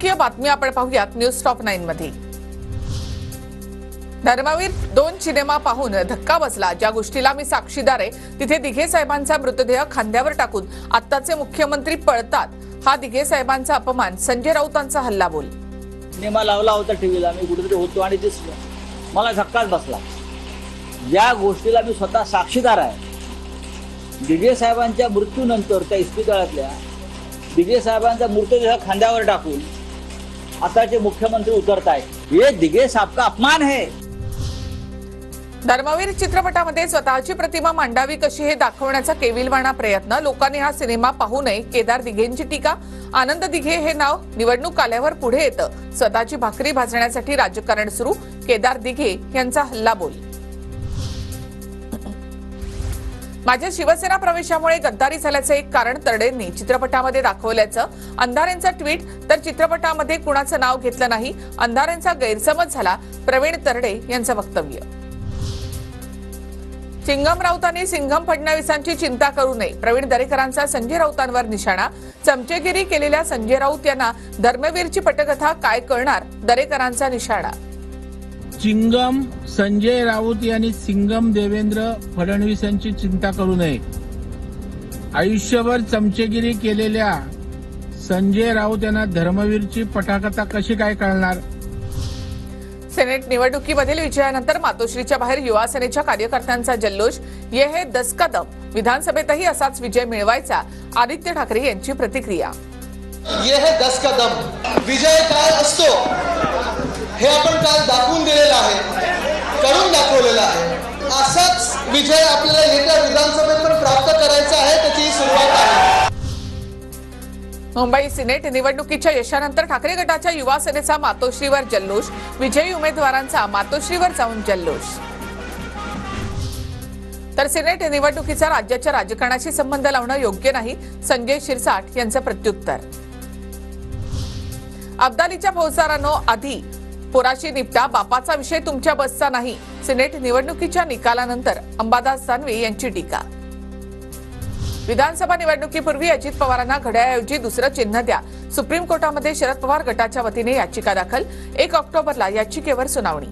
राजकीय बातमी आपण पाहूयात न्यूज टॉप 9 मध्ये। धर्मवीर 2 सिनेमा पाहून धक्का बसला। ज्या गोष्टीला मी साक्षीदार आहे तिथे दिघे साहेबांचा मृतदेह खांद्यावर टाकून आत्ताचे मुख्यमंत्री पळतात, हा दिघे साहेबांचा अपमान, संजय राऊतांचा हल्लाबोल। सिनेमा लावला होता टीव्हीला, मी कुठेतरी होतो आणि दिसलो, मला धक्काच बसला। ज्या गोष्टीला मी स्वतः साक्षीदार आहे, दिघे साहेबांच्या मृत्यूनंतर त्या इस्पितळातल्या दिघे साहेबांचा मृतदेह खांद्यावर टाकून आताचे मुख्यमंत्री उतरतायत, हे दिघे साहेब का अपमान है। धर्मवीर चित्रपटामध्ये स्वतःची प्रतिमा मांडावी कशी हे दाखवण्याचा केविलवाणा प्रयत्न। लोकांनी हा सिनेमा पाहू नये, केदार दिघेंची टीका। आनंद दिघे हे नाव निवडणूक आल्यावर पुढे येतं। स्वतःची भाकरी भाजण्यासाठी राजकारण सुरू, केदार दिघे यांचा हल्लाबोल। माझ्या शिवसेना प्रवेशामुळे गद्दारी झाल्याचं एक कारण तरडेंनी चित्रपटामध्ये दाखवल्याचं अंधारेंचा ट्विट। तर चित्रपटामध्ये कुणाचं नाव घेतलं नाही, अंधारेंचा गैरसमज झाला, प्रवीण तरडे यांचं वक्तव्य। चिंगम राऊतांनी सिंघम फडणवीसांची चिंता करू नये, प्रवीण दरेकरांचा संजय राऊतांवर निशाणा। चमचेगिरी केलेल्या संजय राऊत यांना धर्मवीरची पटकथा काय कळणार, दरेकरांचा निशाणा। चिंगम संजय राऊत यांनी सिंगम देवेंद्र फडणवीस यांची चिंता करू नये। आयुष्यभर चमचेगिरी केलेल्या संजय राऊत यांना धर्मवीरची पटकथा कशी काय कळणार। सेनेट निवडणुकीमधील विजयानंतर मातोश्रीच्या बाहेर युवा सेनेच्या कार्यकर्त्यांचा जल्लोष। ये है 10 कदम, विधानसभेतही असाच विजय मिळवायचा, आदित्य ठाकरे यांची प्रतिक्रिया। ये है 10 कदम, विजय काय असतो हे आपण काल दाखवून दिलेलं आहे, करून दाखवलेलं आहे। असाच विजय आपल्याला येत्या विधानसभेत पण प्राप्त करायचा आहे, त्याची सुरुवात आहे। मुंबई सिनेट निवडणुकीच्या यशानंतर ठाकरे गटाच्या युवा सेनेचा मातोश्रीवर जल्लोष, विजयी उमेदवारांचा मातोश्रीवर जाऊन जल्लोष। तर सिनेट निवडणुकीचा राज्याच्या राजकारणाशी संबंध लावणं योग्य नाही, संजय शिरसाट यांचं प्रत्युत्तर। अब्दालीच्या फौजदारांनो, आधी पोराशी निपटा, बापाचा विषय तुमच्या बसचा नाही, सिनेट निवडणुकीच्या निकालानंतर अंबादास दानवे यांची टीका। विधानसभा निवडणुकीपूर्वी अजित पवारांना घड्याळऐवजी दुसरं चिन्ह द्या, सुप्रीम कोर्टामध्ये शरद पवार गटाच्या वतीने याचिका दाखल। 1 ऑक्टोबरला याचिकेवर सुनावणी।